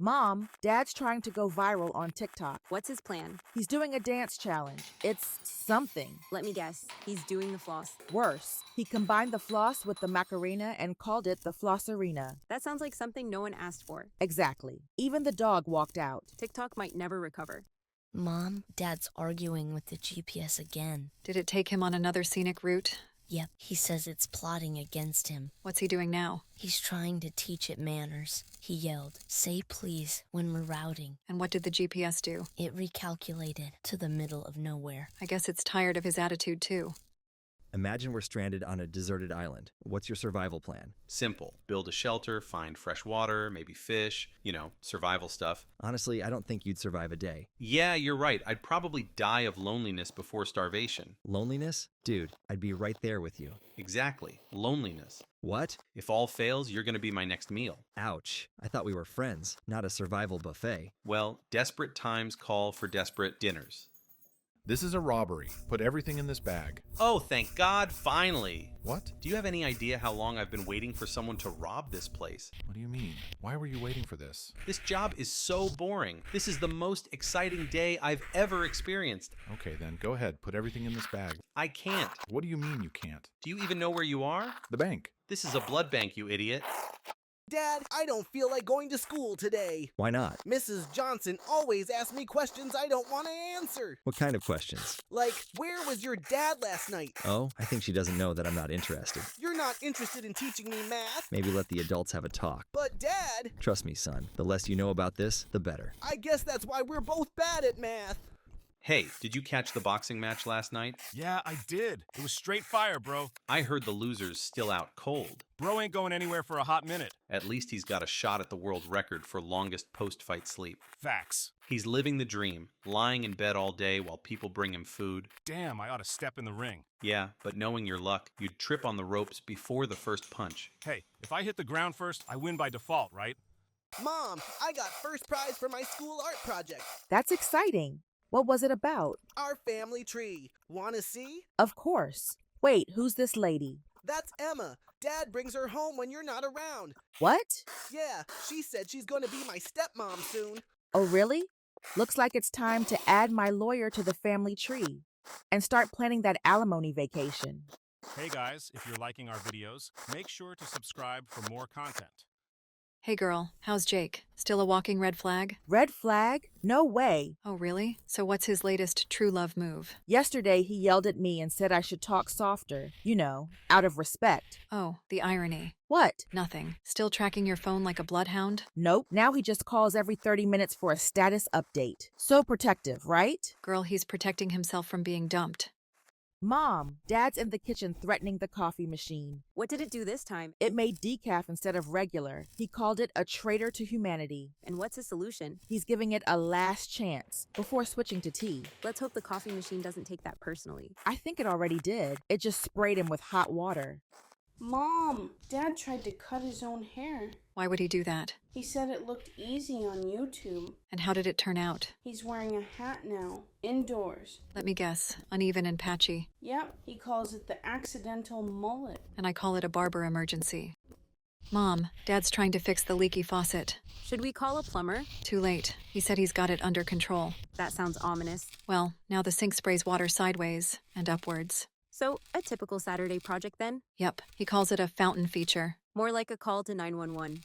Mom, Dad's trying to go viral on TikTok. What's his plan? He's doing a dance challenge. It's something. Let me guess. He's doing the floss. Worse, he combined the floss with the Macarena and called it the Floss Arena. That sounds like something no one asked for. Exactly. Even the dog walked out. TikTok might never recover. Mom, Dad's arguing with the GPS again. Did it take him on another scenic route? Yep, he says it's plotting against him. What's he doing now? He's trying to teach it manners. He yelled, "Say please," when we're routing. And what did the GPS do? It recalculated to the middle of nowhere. I guess it's tired of his attitude, too. Imagine we're stranded on a deserted island. What's your survival plan? Simple. Build a shelter, find fresh water, maybe fish, survival stuff. Honestly, I don't think you'd survive a day. Yeah, you're right. I'd probably die of loneliness before starvation. Loneliness? Dude, I'd be right there with you. Exactly. Loneliness. What? If all fails, you're going to be my next meal. Ouch. I thought we were friends, not a survival buffet. Well, desperate times call for desperate dinners. This is a robbery. Put everything in this bag. Oh, thank God, finally. What? Do you have any idea how long I've been waiting for someone to rob this place? What do you mean? Why were you waiting for this? This job is so boring. This is the most exciting day I've ever experienced. Okay, then go ahead. Put everything in this bag. I can't. What do you mean you can't? Do you even know where you are? The bank. This is a blood bank, you idiot. Dad, I don't feel like going to school today. Why not? Mrs. Johnson always asks me questions I don't want to answer. What kind of questions? Like, where was your dad last night? Oh, I think she doesn't know that I'm not interested. You're not interested in teaching me math. Maybe let the adults have a talk. But Dad... Trust me, son. The less you know about this, the better. I guess that's why we're both bad at math. Hey, did you catch the boxing match last night? Yeah, I did. It was straight fire, bro. I heard the loser's still out cold. Bro ain't going anywhere for a hot minute. At least he's got a shot at the world record for longest post-fight sleep. Facts. He's living the dream, lying in bed all day while people bring him food. Damn, I ought to step in the ring. Yeah, but knowing your luck, you'd trip on the ropes before the first punch. Hey, if I hit the ground first, I win by default, right? Mom, I got first prize for my school art project. That's exciting. What was it about? Our family tree. Wanna see? Of course. Wait, who's this lady? That's Emma. Dad brings her home when you're not around. What? Yeah, she said she's gonna be my stepmom soon. Oh, really? Looks like it's time to add my lawyer to the family tree and start planning that alimony vacation. Hey guys, if you're liking our videos, make sure to subscribe for more content. Hey girl, how's Jake? Still a walking red flag? Red flag? No way. Oh, really? So what's his latest true love move? Yesterday, he yelled at me and said I should talk softer, out of respect. Oh, the irony. What? Nothing. Still tracking your phone like a bloodhound? Nope. Now he just calls every 30 minutes for a status update. So protective, right? Girl, he's protecting himself from being dumped. Mom, Dad's in the kitchen threatening the coffee machine. What did it do this time? It made decaf instead of regular. He called it a traitor to humanity. And what's his solution? He's giving it a last chance before switching to tea. Let's hope the coffee machine doesn't take that personally. I think it already did. It just sprayed him with hot water. Mom, Dad tried to cut his own hair. Why would he do that? He said it looked easy on YouTube. And how did it turn out? He's wearing a hat now, indoors. Let me guess. Uneven and patchy. Yep, he calls it the accidental mullet. And I call it a barber emergency. Mom, Dad's trying to fix the leaky faucet. Should we call a plumber? Too late. He said he's got it under control. That sounds ominous. Well, now the sink sprays water sideways and upwards. So, a typical Saturday project then? Yep, he calls it a fountain feature. More like a call to 911.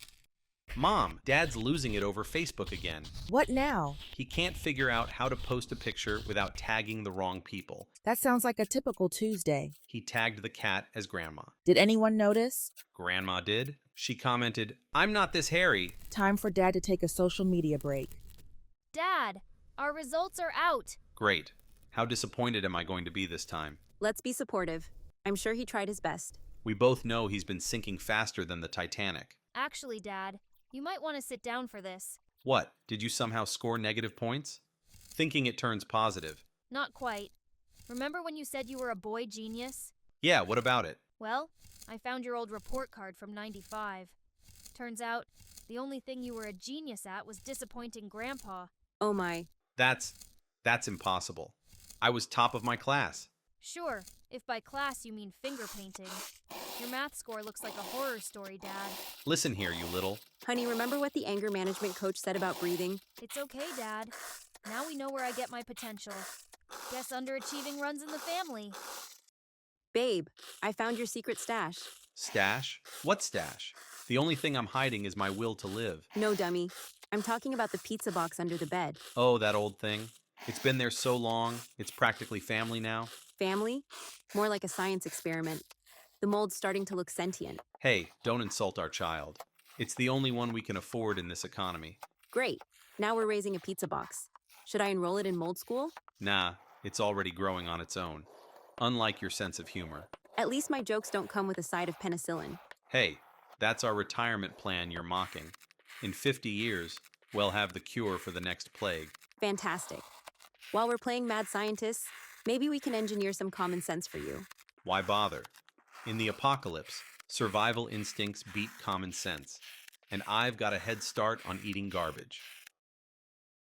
Mom, Dad's losing it over Facebook again. What now? He can't figure out how to post a picture without tagging the wrong people. That sounds like a typical Tuesday. He tagged the cat as Grandma. Did anyone notice? Grandma did. She commented, "I'm not this hairy." Time for Dad to take a social media break. Dad, our results are out. Great. How disappointed am I going to be this time? Let's be supportive. I'm sure he tried his best. We both know he's been sinking faster than the Titanic. Actually, Dad, you might want to sit down for this. What? Did you somehow score negative points? Thinking it turns positive. Not quite. Remember when you said you were a boy genius? Yeah, what about it? Well, I found your old report card from '95. Turns out, the only thing you were a genius at was disappointing Grandpa. Oh my. That's impossible. I was top of my class. Sure, If by class you mean finger painting. Your math score looks like a horror story, Dad. Listen here, you little. Honey, remember what the anger management coach said about breathing? It's okay, Dad. Now we know where I get my potential. Guess underachieving runs in the family. Babe, I found your secret stash. Stash? What stash? The only thing I'm hiding is my will to live. No, dummy. I'm talking about the pizza box under the bed. Oh, that old thing. It's been there so long, it's practically family now. Family? More like a science experiment. The mold's starting to look sentient. Hey, don't insult our child. It's the only one we can afford in this economy. Great. Now we're raising a pizza box. Should I enroll it in mold school? Nah, it's already growing on its own. Unlike your sense of humor. At least my jokes don't come with a side of penicillin. Hey, that's our retirement plan you're mocking. In 50 years, we'll have the cure for the next plague. Fantastic. While we're playing mad scientists, maybe we can engineer some common sense for you. Why bother? In the apocalypse, survival instincts beat common sense. And I've got a head start on eating garbage.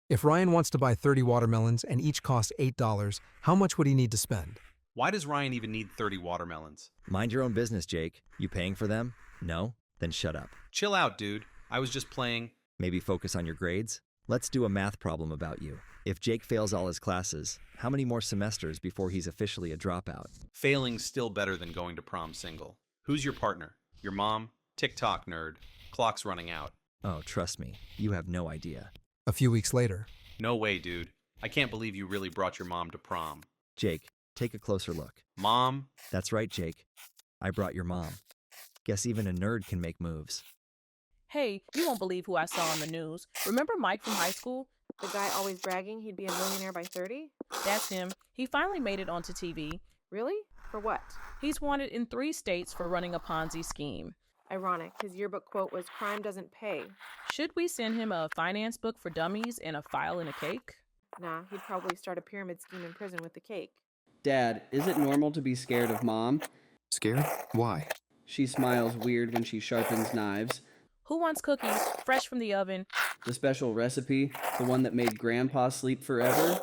If Ryan wants to buy 30 watermelons and each cost $8, how much would he need to spend? Why does Ryan even need 30 watermelons? Mind your own business, Jake. You paying for them? No? Then shut up. Chill out, dude. I was just playing. Maybe focus on your grades? Let's do a math problem about you. If Jake fails all his classes, how many more semesters before he's officially a dropout? Failing's still better than going to prom single. Who's your partner? Your mom? TikTok nerd. Clock's running out. Oh, trust me. You have no idea. A few weeks later. No way, dude. I can't believe you really brought your mom to prom. Jake, take a closer look. Mom? That's right, Jake. I brought your mom. Guess even a nerd can make moves. Hey, you won't believe who I saw on the news. Remember Mike from high school? The guy always bragging he'd be a millionaire by 30? That's him. He finally made it onto TV. Really? For what? He's wanted in 3 states for running a Ponzi scheme. Ironic. His yearbook quote was, "Crime doesn't pay." Should we send him a finance book for dummies and a file and a cake? Nah, he'd probably start a pyramid scheme in prison with the cake. Dad, is it normal to be scared of Mom? Scared? Why? She smiles weird when she sharpens knives. Who wants cookies, fresh from the oven? The special recipe, the one that made Grandpa sleep forever?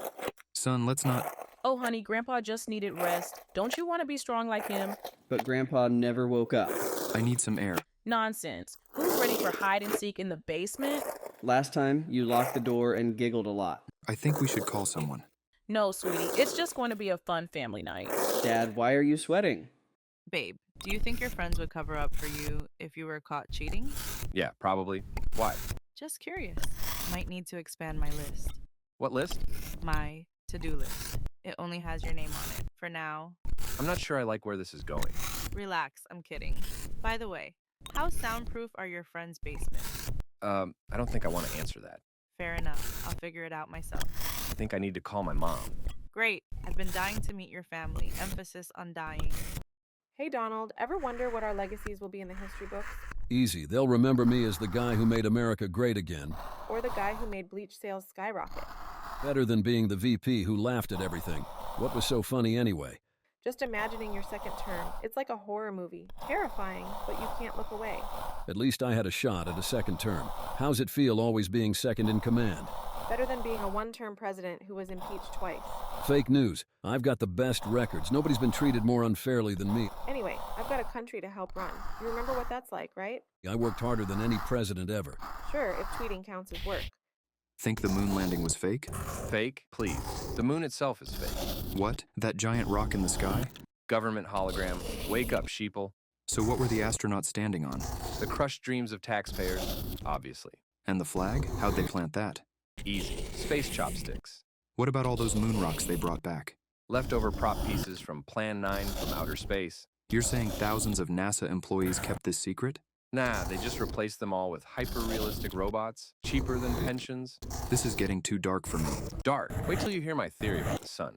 Son, let's not... Oh, honey, Grandpa just needed rest. Don't you want to be strong like him? But Grandpa never woke up. I need some air. Nonsense. Who's ready for hide and seek in the basement? Last time, you locked the door and giggled a lot. I think we should call someone. No, sweetie. It's just going to be a fun family night. Dad, why are you sweating? Babe, do you think your friends would cover up for you if you were caught cheating? Yeah, probably. Why? Just curious. Might need to expand my list. What list? My to-do list. It only has your name on it. For now. I'm not sure I like where this is going. Relax, I'm kidding. By the way, how soundproof are your friends' basements? I don't think I want to answer that. Fair enough. I'll figure it out myself. I think I need to call my mom. Great. I've been dying to meet your family. Emphasis on dying. Hey, Donald, ever wonder what our legacies will be in the history books? Easy. They'll remember me as the guy who made America great again. Or the guy who made bleach sales skyrocket. Better than being the VP who laughed at everything. What was so funny anyway? Just imagining your second term. It's like a horror movie. Terrifying, but you can't look away. At least I had a shot at a second term. How's it feel always being second in command? Better than being a one-term president who was impeached twice. Fake news. I've got the best records. Nobody's been treated more unfairly than me. Anyway, I've got a country to help run. You remember what that's like, right? I worked harder than any president ever. Sure, if tweeting counts as work. Think the moon landing was fake? Fake? Please. The moon itself is fake. What? That giant rock in the sky? Government hologram. Wake up, sheeple. So what were the astronauts standing on? The crushed dreams of taxpayers, obviously. And the flag? How'd they plant that? Easy. Space chopsticks. What about all those moon rocks they brought back? Leftover prop pieces from Plan 9 from outer space. You're saying thousands of NASA employees kept this secret? Nah, they just replaced them all with hyper-realistic robots, cheaper than pensions. This is getting too dark for me. Dark? Wait till you hear my theory about the sun.